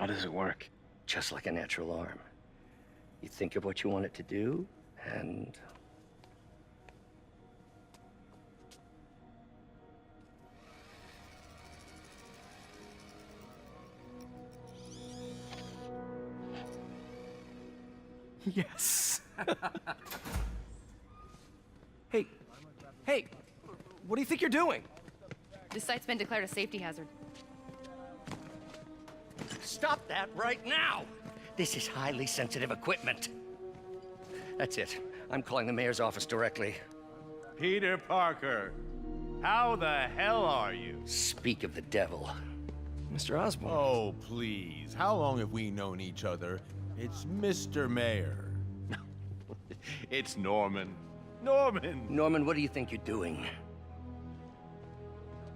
How does it work? Just like a natural arm. You think of what you want it to do, and... Yes. Hey, what do you think you're doing? This site's been declared a safety hazard. Stop that right now! This is highly sensitive equipment. That's it. I'm calling the mayor's office directly. Peter Parker, how the hell are you? Speak of the devil. Mr. Osborn. Oh, please. How long have we known each other? It's Mr. Mayor. It's Norman. Norman, what do you think you're doing?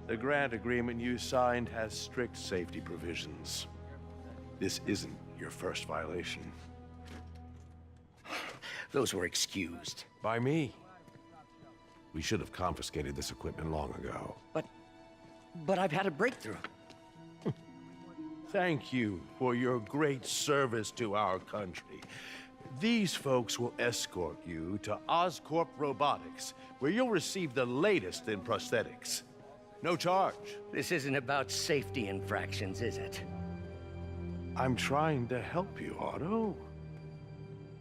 The grant agreement you signed has strict safety provisions. This isn't your first violation. Those were excused. By me. We should have confiscated this equipment long ago. But I've had a breakthrough. Thank you for your great service to our country. These folks will escort you to Oscorp Robotics, where you'll receive the latest in prosthetics. No charge. This isn't about safety infractions, is it? I'm trying to help you, Otto.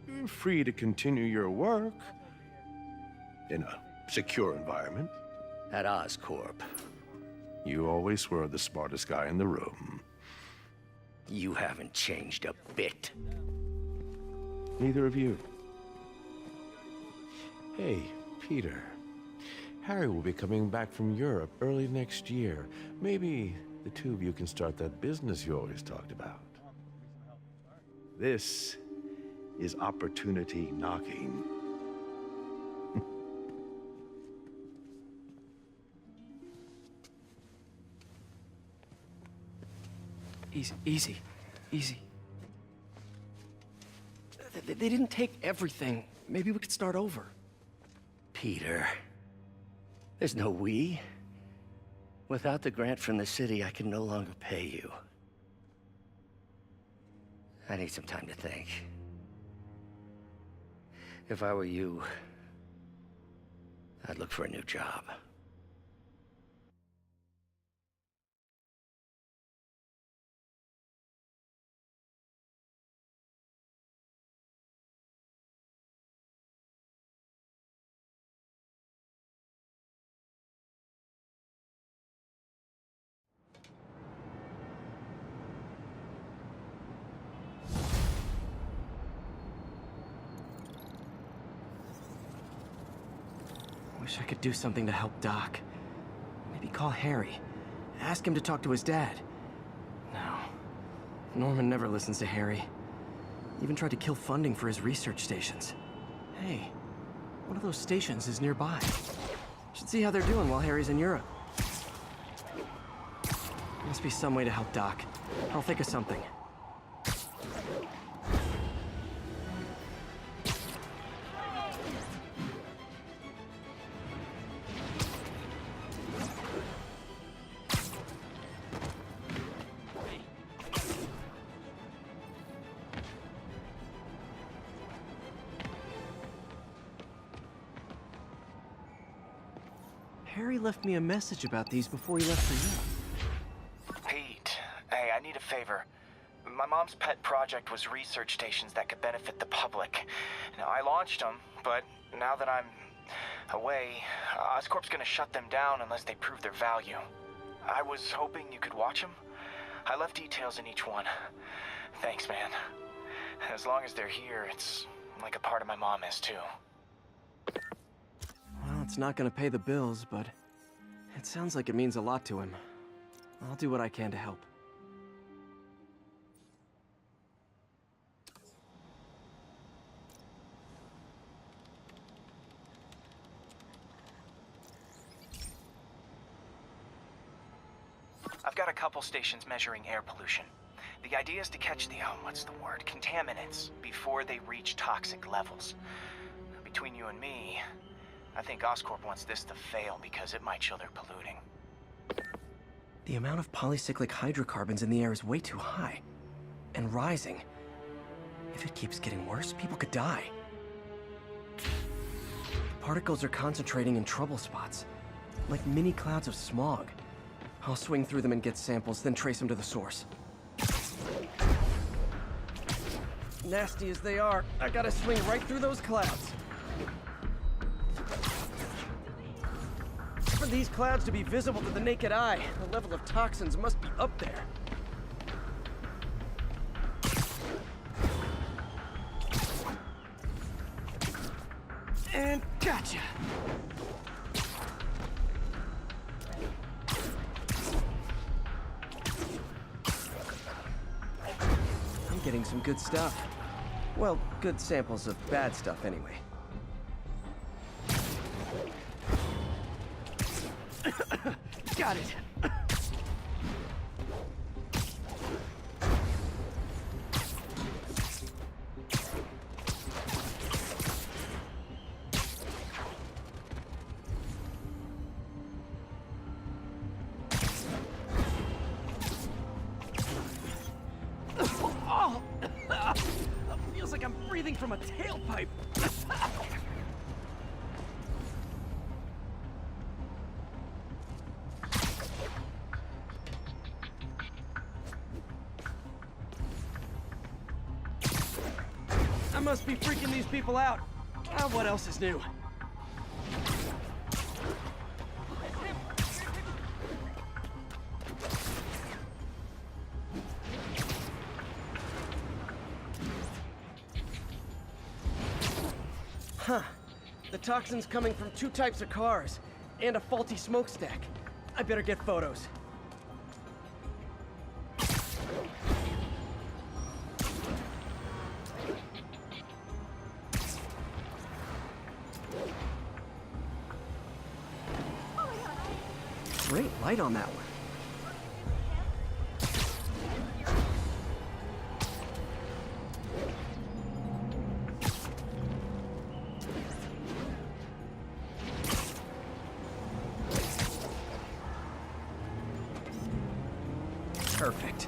You're free to continue your work in a secure environment. At Oscorp. You always were the smartest guy in the room. You haven't changed a bit. Neither of you. Hey, Peter. Harry will be coming back from Europe early next year. Maybe the two of you can start that business you always talked about. This is opportunity knocking. Easy. They didn't take everything. Maybe we could start over. Peter, there's no we. Without the grant from the city, I can no longer pay you. I need some time to think. If I were you, I'd look for a new job. Wish I could do something to help Doc. Maybe call Harry. Ask him to talk to his dad. No. Norman never listens to Harry. Even tried to kill funding for his research stations. Hey, one of those stations is nearby. Should see how they're doing while Harry's in Europe. Must be some way to help Doc. I'll think of something. Harry left me a message about these before he left for Europe. Pete, hey, I need a favor. My mom's pet project was research stations that could benefit the public. Now, I launched them, but now that I'm away, Oscorp's gonna shut them down unless they prove their value. I was hoping you could watch them. I left details in each one. Thanks, man. As long as they're here, it's like a part of my mom is, too. Well, it's not gonna pay the bills, but it sounds like it means a lot to him. I'll do what I can to help. I've got a couple stations measuring air pollution. The idea is to catch the, contaminants before they reach toxic levels. Between you and me, I think Oscorp wants this to fail because it might show they're polluting. The amount of polycyclic hydrocarbons in the air is way too high. and rising. If it keeps getting worse, people could die. Particles are concentrating in trouble spots, like mini clouds of smog. I'll swing through them and get samples, then trace them to the source. Nasty as they are, I gotta swing right through those clouds. For these clouds to be visible to the naked eye, the level of toxins must be up there. And gotcha! I'm getting some good stuff. Well, good samples of bad stuff anyway. Got it! Feels like I'm breathing from a tailpipe. I must be freaking these people out. Ah, what else is new? Huh. The toxin's coming from 2 types of cars, and a faulty smokestack. I better get photos. Great light on that one. Perfect.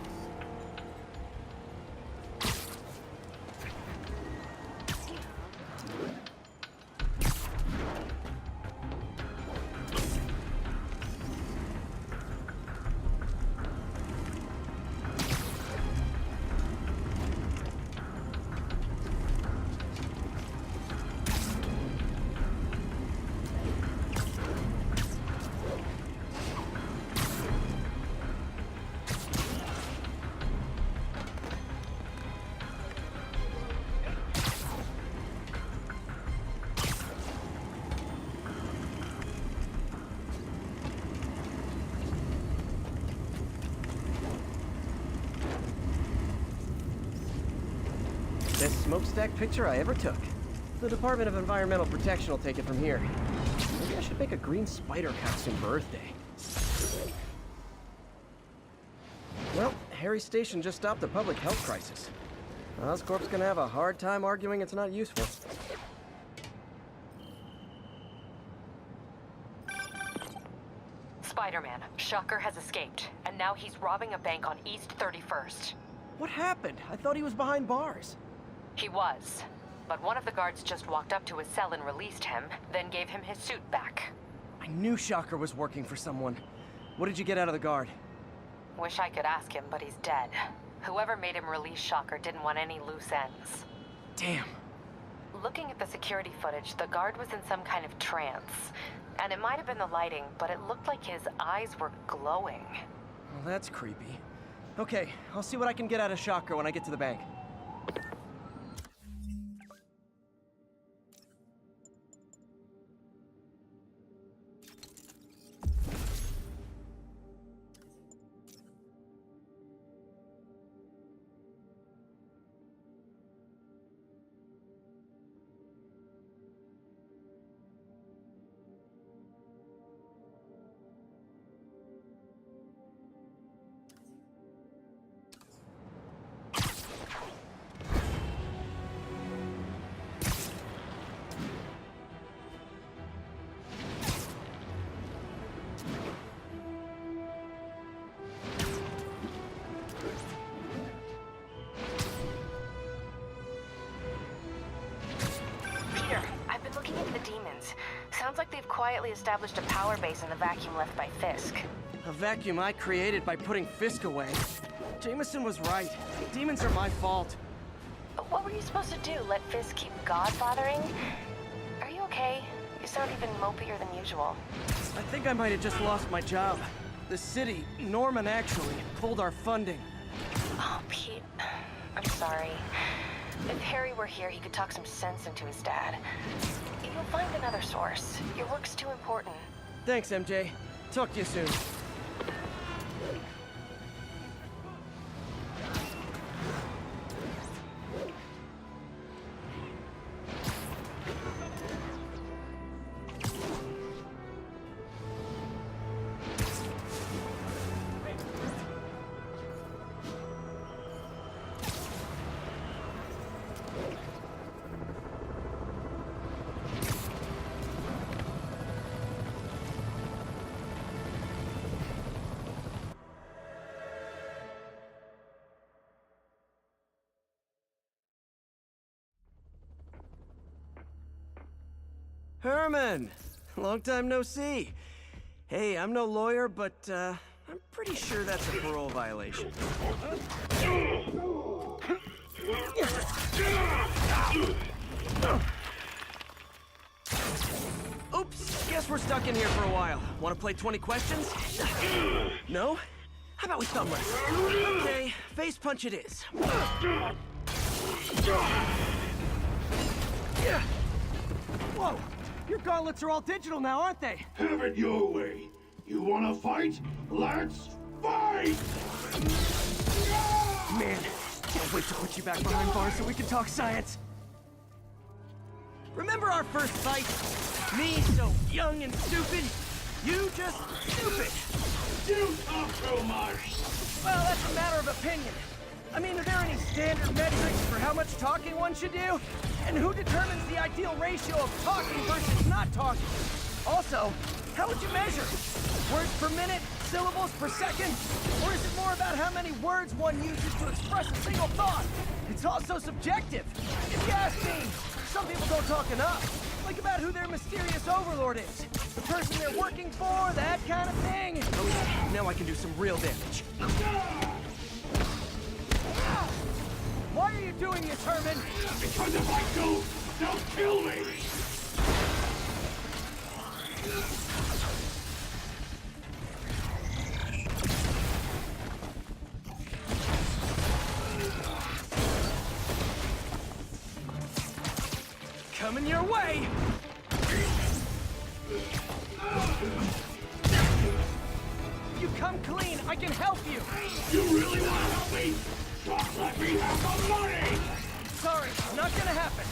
Best smokestack picture I ever took. The Department of Environmental Protection will take it from here. Maybe I should make a green spider costume for Earth Day. Well, Harry's station just stopped a public health crisis. Oscorp's gonna have a hard time arguing it's not useful. Spider-Man, Shocker has escaped, and now he's robbing a bank on East 31st. What happened? I thought he was behind bars. He was, but one of the guards just walked up to his cell and released him, then gave him his suit back. I knew Shocker was working for someone. What did you get out of the guard? Wish I could ask him, but he's dead. Whoever made him release Shocker didn't want any loose ends. Damn. Looking at the security footage, the guard was in some kind of trance. And it might have been the lighting, but it looked like his eyes were glowing. Well, that's creepy. Okay, I'll see what I can get out of Shocker when I get to the bank. we've quietly established a power base in the vacuum left by Fisk. A vacuum I created by putting Fisk away. Jameson was right. Demons are my fault. What were you supposed to do? Let Fisk keep godfathering? Are you okay? You sound even mopier than usual. I think I might have just lost my job. The city, Norman actually, pulled our funding. Oh, Pete. I'm sorry. If Harry were here, he could talk some sense into his dad. You'll find another source. Your work's too important. Thanks, MJ. Talk to you soon. Herman! Long time no see. Hey, I'm no lawyer, but, I'm pretty sure that's a parole violation. Oops, guess we're stuck in here for a while. Want to play 20 questions? No? How about we thumb wrestle? Okay, face punch it is. Whoa! Your gauntlets are all digital now, aren't they? Have it your way. You wanna fight? Let's fight! Man, can't wait to put you back behind bars so we can talk science. Remember our first fight? Me so young and stupid, you just stupid. You talk too much! Well, that's a matter of opinion. I mean, are there any standard metrics for how much talking one should do? And who determines the ideal ratio of talking versus not talking? Also, how would you measure? Words per minute? Syllables per second? Or is it more about how many words one uses to express a single thought? It's also subjective. If you ask me, some people don't talk enough. Like about who their mysterious overlord is. The person they're working for, that kind of thing. Oh yeah, now I can do some real damage. Why are you doing this, Herman? Because if I don't, they'll kill me! Coming your way! You come clean, I can help you! You really wanna help me? Just let me have the money! Sorry, not gonna happen.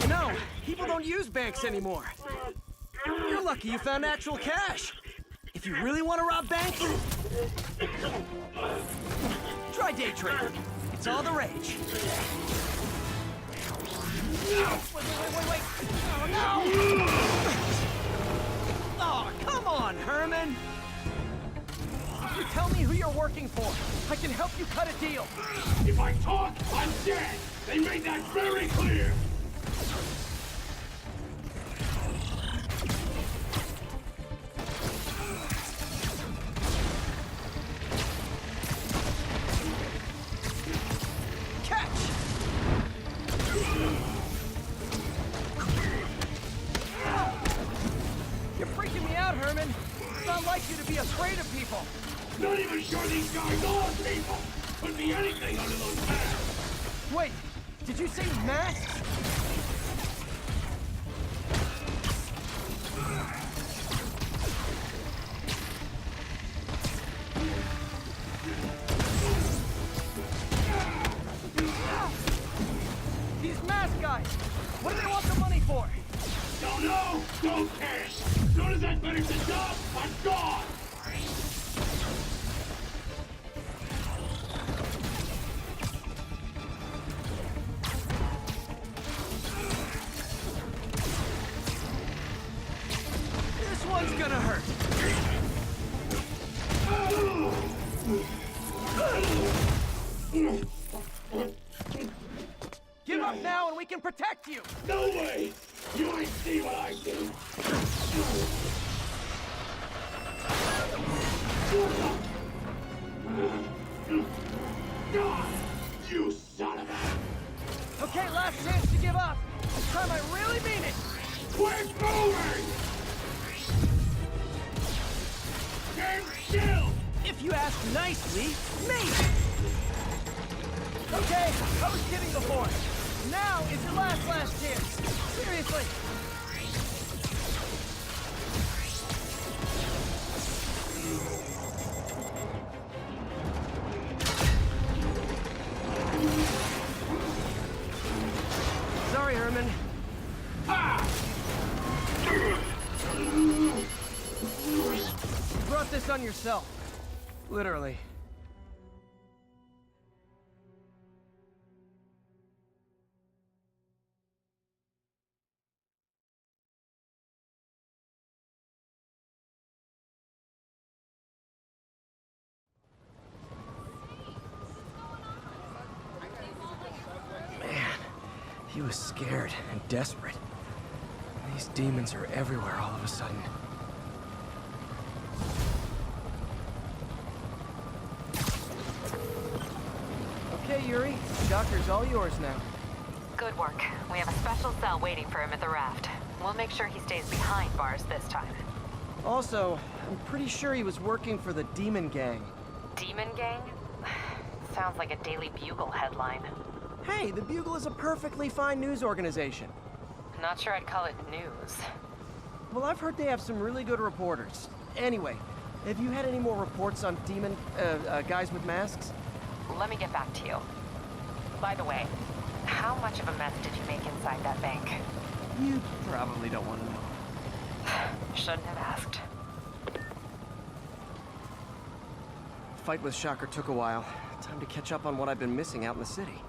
You know, people don't use banks anymore. You're lucky you found actual cash. If you really want to rob banks, try day trading. It's all the rage. Wait. Oh, no! Oh, come on, Herman! You tell me who you're working for. I can help you cut a deal. If I talk, I'm dead! They made that very clear! Herman. It's not like you to be afraid of people. Not even sure these guys are people. Could be anything under those masks. Wait, did you say masks? These mask guys, what do they want the money for? Don't know, don't care. As soon as I finish the job, I'm gone. gonna hurt. Give up now and we can protect you! No way! You ain't see what I do! You son of a... Okay, last chance to give up. This time I really mean it. We're moving! Stand still! If you ask nicely, maybe. Okay, I was kidding before. Now is your last chance. Seriously. Sorry, Herman. You brought this on yourself. Literally. Man, he was scared and desperate. These demons are everywhere all of a sudden. Okay, Yuri. The doctor's all yours now. Good work. We have a special cell waiting for him at the raft. We'll make sure he stays behind bars this time. Also, I'm pretty sure he was working for the Demon Gang. Demon Gang? Sounds like a Daily Bugle headline. Hey, the Bugle is a perfectly fine news organization. Not sure I'd call it news. Well, I've heard they have some really good reporters. Anyway, have you had any more reports on demon, guys with masks? Let me get back to you. By the way, how much of a mess did you make inside that bank? You probably don't want to know. Shouldn't have asked. Fight with Shocker took a while. Time to catch up on what I've been missing out in the city.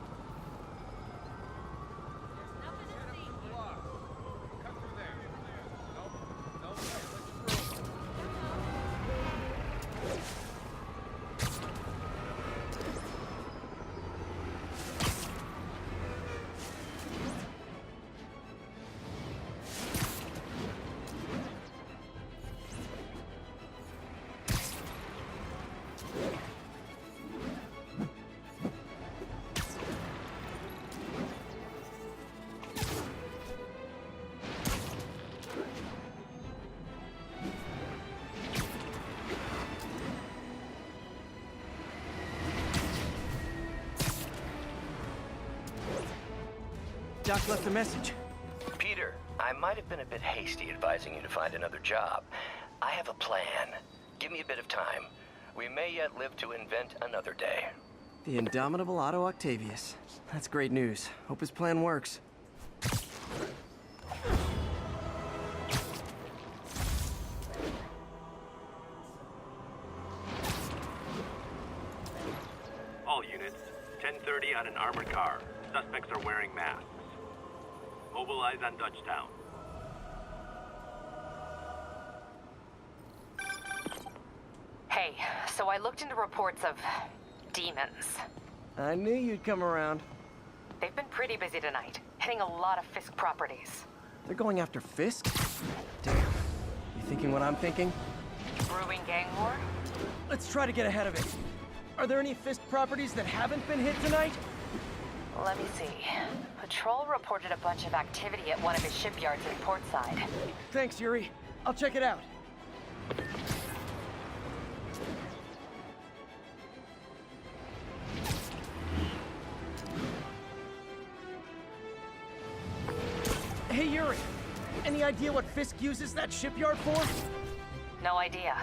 Doc left a message. Peter, I might have been a bit hasty advising you to find another job. I have a plan. Give me a bit of time. We may yet live to invent another day. The indomitable Otto Octavius. That's great news. Hope his plan works. All units, 10:30 on an armored car. Suspects are wearing masks. Mobilize on Dutchtown. Hey, so I looked into reports of demons. I knew you'd come around. They've been pretty busy tonight, hitting a lot of Fisk properties. They're going after Fisk? Damn. You thinking what I'm thinking? Brewing gang war? Let's try to get ahead of it. Are there any Fisk properties that haven't been hit tonight? Let me see. Patrol reported a bunch of activity at one of his shipyards in Portside. Thanks, Yuri. I'll check it out. Hey, Yuri. Any idea what Fisk uses that shipyard for? No idea.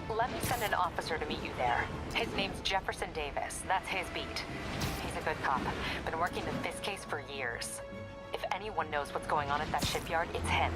Let me send an officer to meet you there. His name's Jefferson Davis. That's his beat. He's a good cop. Been working the Fisk case for years. If anyone knows what's going on at that shipyard, it's him.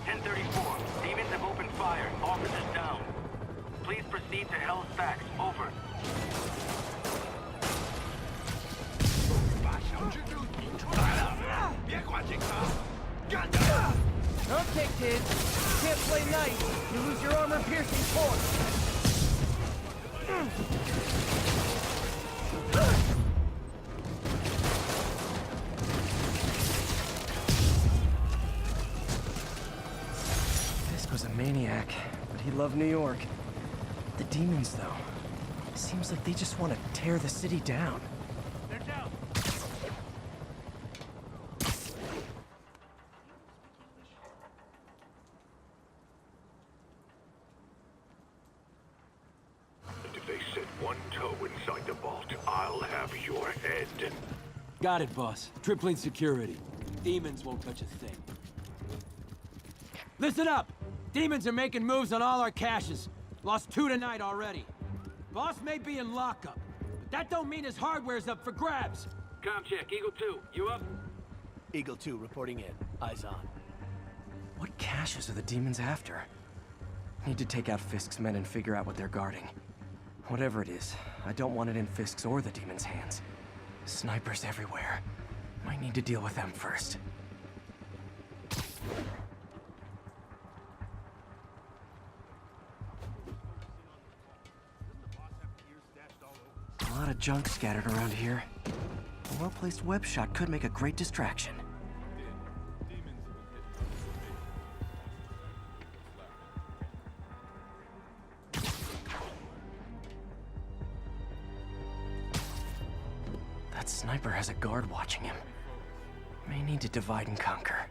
1034. Demons have opened fire. Officers down. Please proceed to Hell's Backs. Over. Okay, kids. You can't play nice. You lose your armor-piercing force. Fisk was a maniac, but he loved New York. The demons, though, seems like they just want to tear the city down. They're down. If they set one toe inside the vault, I'll have your head. Got it, boss. Tripling security. Demons won't touch a thing. Listen up! Demons are making moves on all our caches. Lost 2 tonight already. Boss may be in lockup, but that don't mean his hardware's up for grabs. Com check. Eagle 2. You up? Eagle 2 reporting in. Eyes on. What caches are the demons after? Need to take out Fisk's men and figure out what they're guarding. Whatever it is, I don't want it in Fisk's or the demons' hands. Snipers everywhere. Might need to deal with them first. A lot of junk scattered around here. A well-placed web shot could make a great distraction. That sniper has a guard watching him. May need to divide and conquer.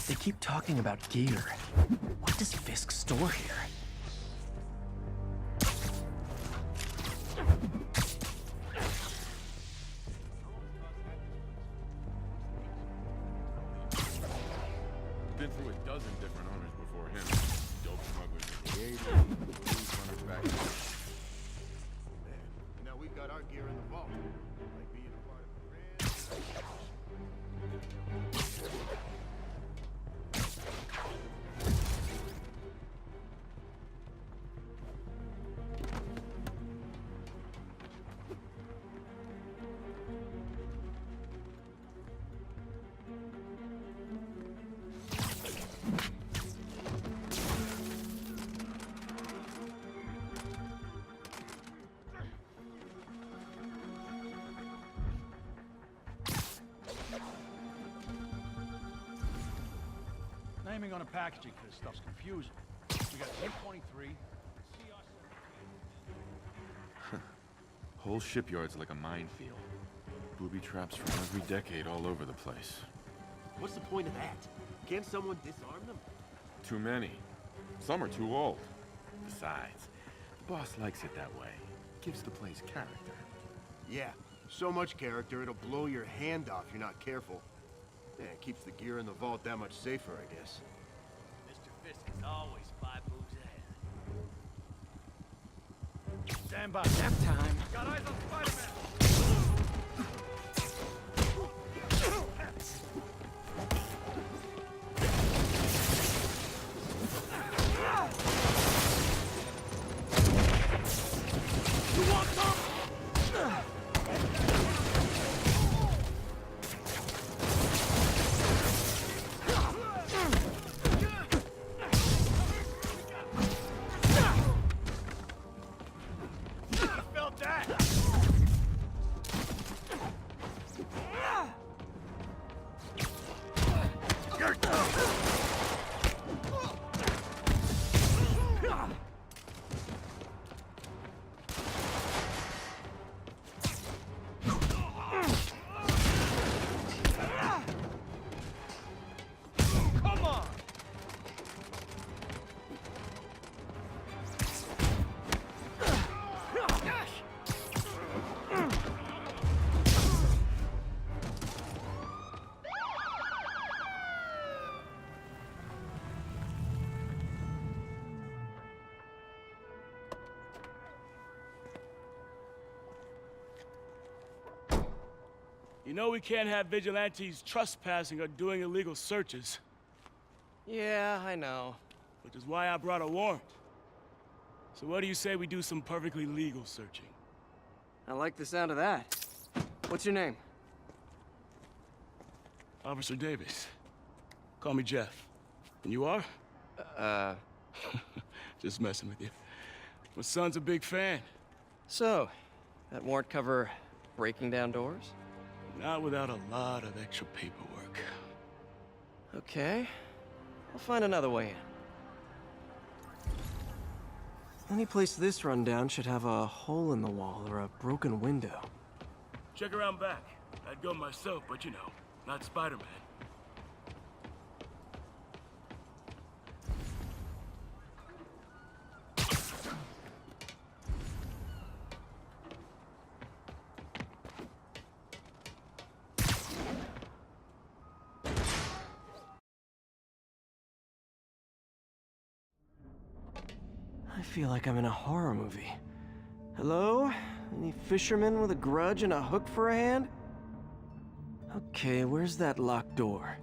They keep talking about gear. What does Fisk store here? Been through a dozen different owners before him. Dope smugglers in the 80s, blues runners back then. Man, and now we've got our gear in the vault. Like being a part of a grand... Naming on a packaging for this stuff's confusing. We got 1023. Whole shipyard's like a minefield. Booby traps from every decade all over the place. What's the point of that? Can't someone disarm them? Too many. Some are too old. Besides, the boss likes it that way. Gives the place character. Yeah, so much character it'll blow your hand off if you're not careful. Yeah, it keeps the gear in the vault that much safer, I guess. Mr. Fisk is always 5 moves ahead. Stand by. Nap time. Got eyes on Spider-Man. You want some? You know we can't have vigilantes trespassing or doing illegal searches. Yeah, I know. Which is why I brought a warrant. So what do you say we do some perfectly legal searching? I like the sound of that. What's your name? Officer Davis. Call me Jeff. And you are? Just messing with you. My son's a big fan. So, that warrant cover breaking down doors? Not without a lot of extra paperwork. Okay. I'll find another way in. Any place this rundown should have a hole in the wall or a broken window. Check around back. I'd go myself, but you know, not Spider-Man. I feel like I'm in a horror movie. Hello? Any fisherman with a grudge and a hook for a hand? Okay, where's that locked door?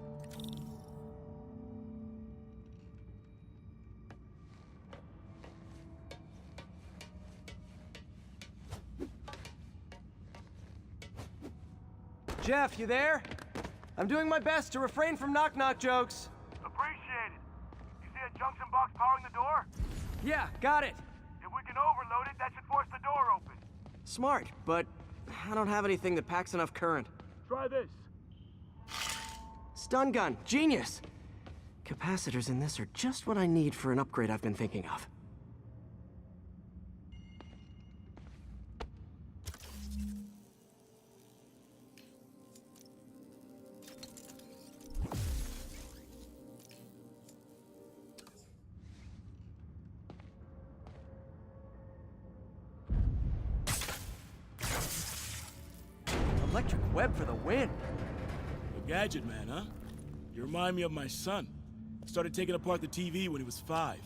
Jeff, you there? I'm doing my best to refrain from knock-knock jokes. Appreciate it. You see a junction box powering the door? Yeah, got it. If we can overload it, that should force the door open. Smart, but I don't have anything that packs enough current. Try this. Stun gun, genius! Capacitors in this are just what I need for an upgrade I've been thinking of. Electric web for the win. A gadget man, huh? You remind me of my son. Started taking apart the TV when he was 5.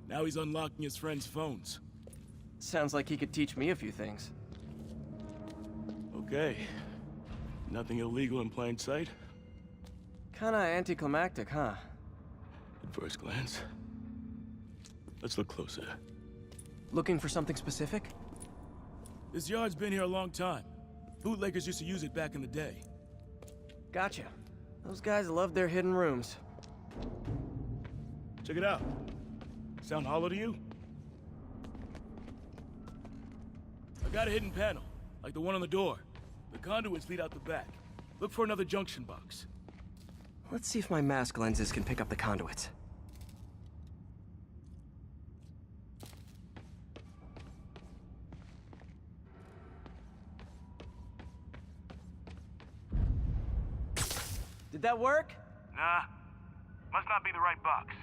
Now he's unlocking his friends' phones. Sounds like he could teach me a few things. Okay. Nothing illegal in plain sight? Kinda anticlimactic, huh? At first glance. Let's look closer. Looking for something specific? This yard's been here a long time. Bootleggers used to use it back in the day. Gotcha. Those guys love their hidden rooms. Check it out. Sound hollow to you? I got a hidden panel, like the one on the door. The conduits lead out the back. Look for another junction box. Let's see if my mask lenses can pick up the conduits. Did that work? Nah. Must not be the right box.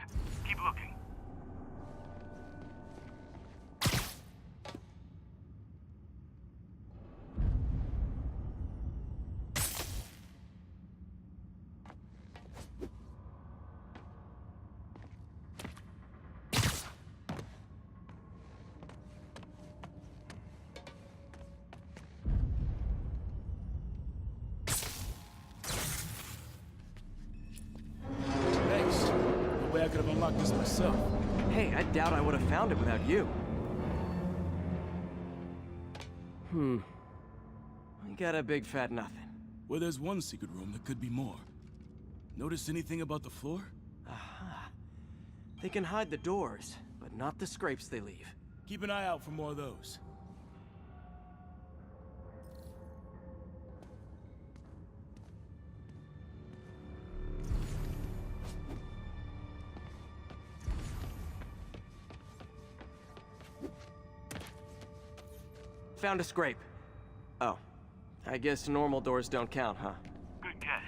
Keep looking. I could have unlocked this myself. Hey, I doubt I would have found it without you. We got a big fat nothing. Well, there's one secret room that could be more. Notice anything about the floor? Aha. They can hide the doors, but not the scrapes they leave. Keep an eye out for more of those. Found a scrape. Oh. I guess normal doors don't count, huh? Good guess.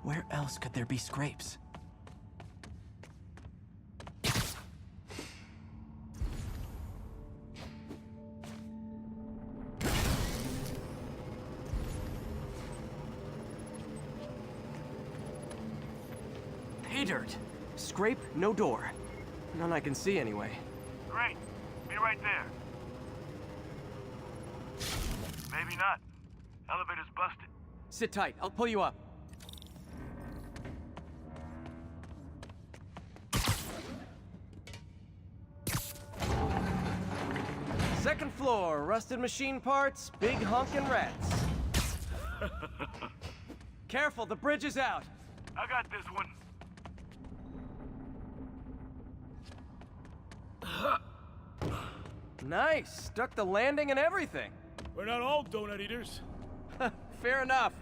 Where else could there be scrapes? Pay dirt. Scrape, no door. None I can see anyway. Great. right there. Maybe not. Elevator's busted. Sit tight. I'll pull you up. Second floor, rusted machine parts, big honkin' rats. Careful, the bridge is out. I got this one. Nice, stuck the landing and everything. We're not all donut eaters. Fair enough.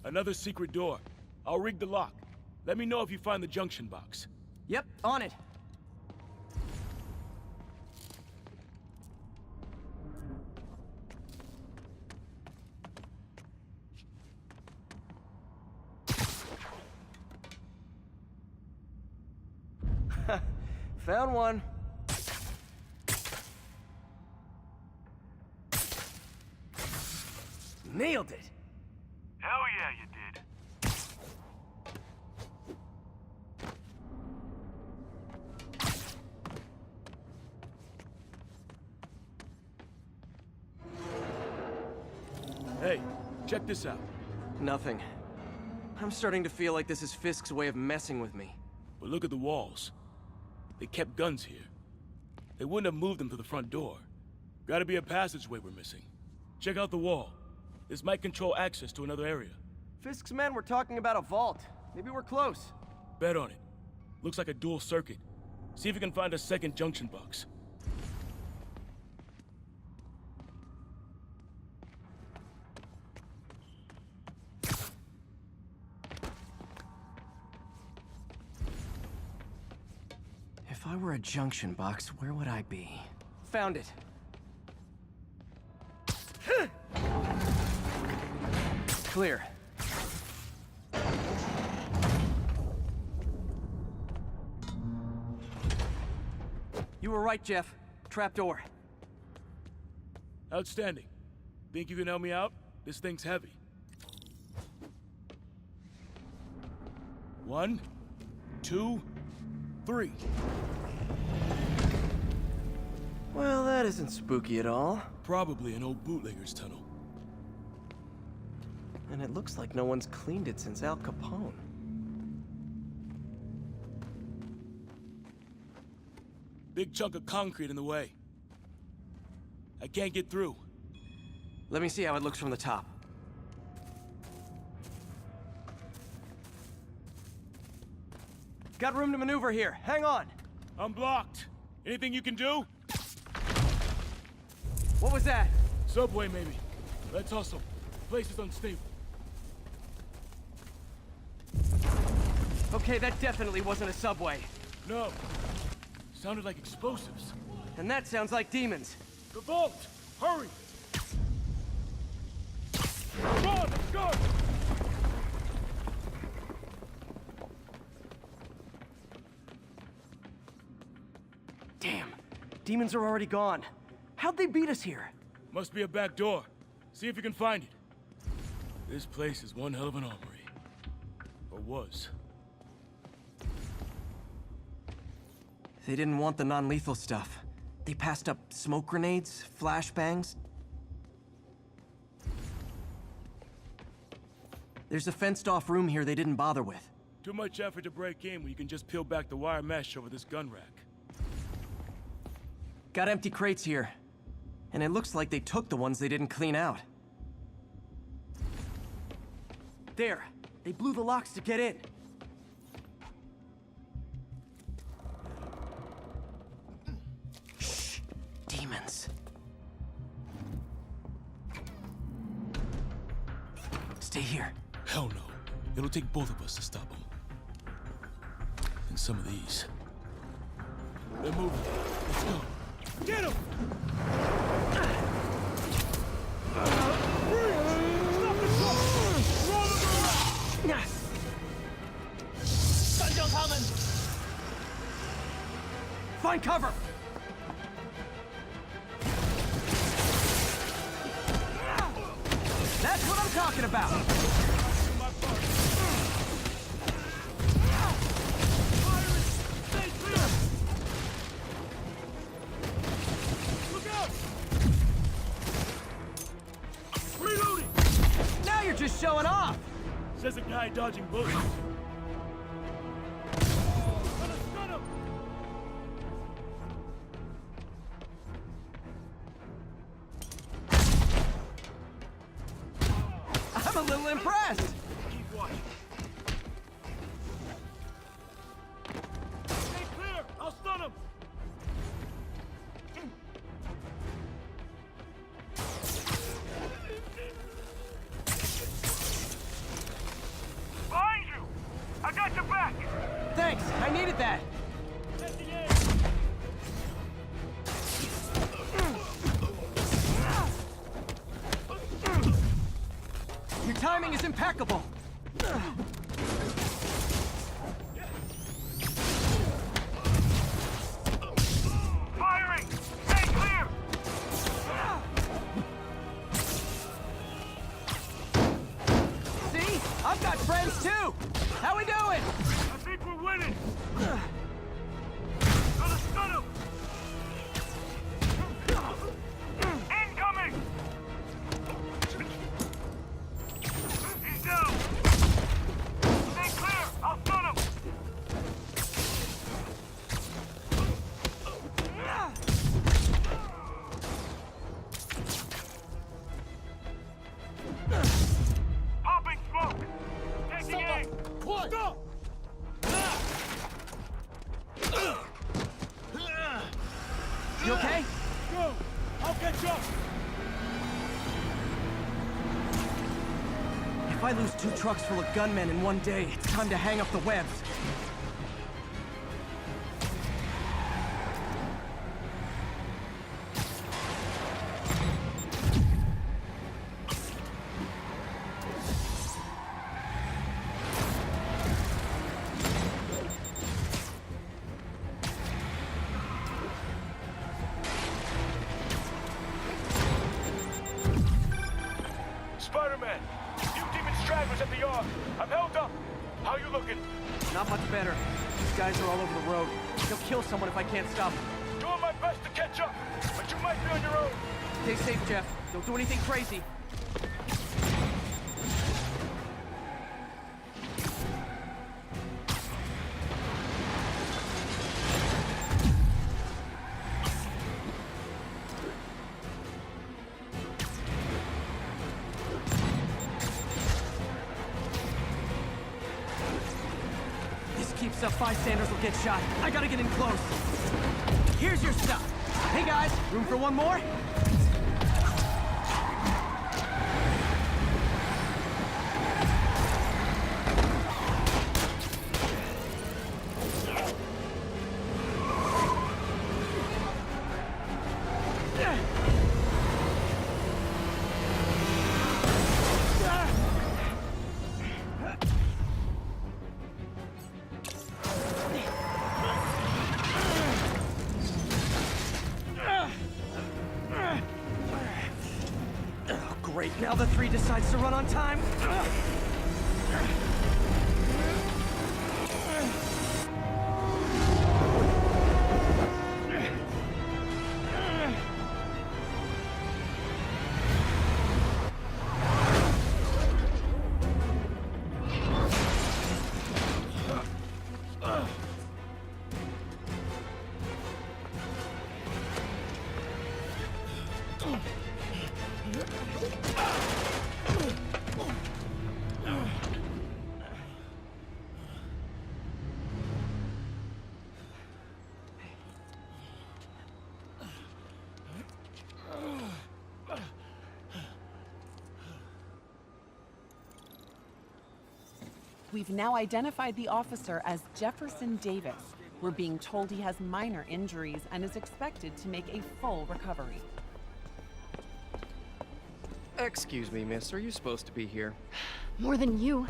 Another secret door. I'll rig the lock. Let me know if you find the junction box. Yep, on it. Found one. Nailed it. Hell yeah, you did. Hey, check this out. Nothing. I'm starting to feel like this is Fisk's way of messing with me. But look at the walls. They kept guns here. They wouldn't have moved them to the front door. Gotta be a passageway we're missing. Check out the wall. This might control access to another area. Fisk's men were talking about a vault. Maybe we're close. Bet on it. Looks like a dual circuit. See if you can find a second junction box. If I were a junction box, where would I be? Found it. Clear. You were right, Jeff. Trapdoor. Outstanding. Think you can help me out? This thing's heavy. 1, 2, 3. Well, that isn't spooky at all. Probably an old bootlegger's tunnel. And it looks like no one's cleaned it since Al Capone. Big chunk of concrete in the way. I can't get through. Let me see how it looks from the top. Got room to maneuver here. Hang on. I'm blocked. Anything you can do? What was that? Subway, maybe. Let's hustle. Place is unstable. Okay, that definitely wasn't a subway. No. Sounded like explosives. And that sounds like demons. The vault! Hurry! Come on, let's go! Damn. Demons are already gone. How'd they beat us here? Must be a back door. See if you can find it. This place is one hell of an armory. Or was. They didn't want the non-lethal stuff. They passed up smoke grenades, flashbangs. There's a fenced-off room here they didn't bother with. Too much effort to break in when you can just peel back the wire mesh over this gun rack. Got empty crates here. And it looks like they took the ones they didn't clean out. There. They blew the locks to get in. Shh. Demons. Stay here. Hell no. It'll take both of us to stop them. And some of these. They're moving. Let's go. Get him! Find cover! That's what I'm talking about! showing off! Says a guy dodging bullets. I'm a little impressed! Keep watching. Stay clear! I'll stun him! Behind you! I got your back! Thanks, I needed that! At the end! Your timing is impeccable! Firing! Stay clear! See? I've got friends too! How we doing? I think we're winning! Gonna stun him! Incoming! He's down! Stay clear! I'll stun him! Popping smoke! Taking aim! Stop! You okay? Go! I'll catch up! If I lose 2 trucks full of gunmen in one day, it's time to hang up the webs. Spider-Man! You demon stragglers at the yard! I'm held up! How you looking? Not much better. These guys are all over the road. They'll kill someone if I can't stop them. Doing my best to catch up, but you might be on your own. Stay safe, Jeff. Don't do anything crazy. This keeps up, bystanders will get shot. I gotta get in close. Here's your stuff. Hey guys, room for one more? Great, now the 3 decides to run on time. We've now identified the officer as Jefferson Davis. We're being told he has minor injuries and is expected to make a full recovery. Excuse me, miss. Are you supposed to be here? More than you.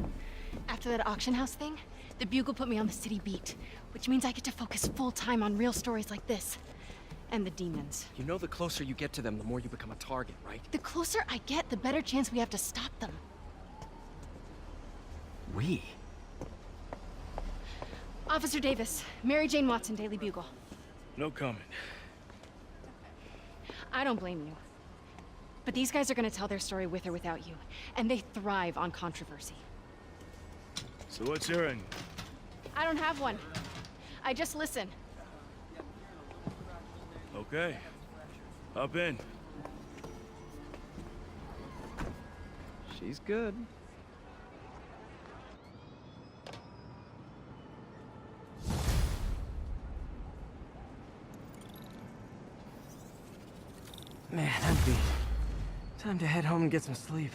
After that auction house thing, the Bugle put me on the city beat, which means I get to focus full time on real stories like this. And the demons. You know the closer you get to them, the more you become a target, right? The closer I get, the better chance we have to stop them. We? Officer Davis, Mary Jane Watson, Daily Bugle. No comment. I don't blame you. But these guys are gonna tell their story with or without you, and they thrive on controversy. So what's your end? I don't have one. I just listen. Okay. Hop in. She's good. Man, I'm beat. Time to head home and get some sleep.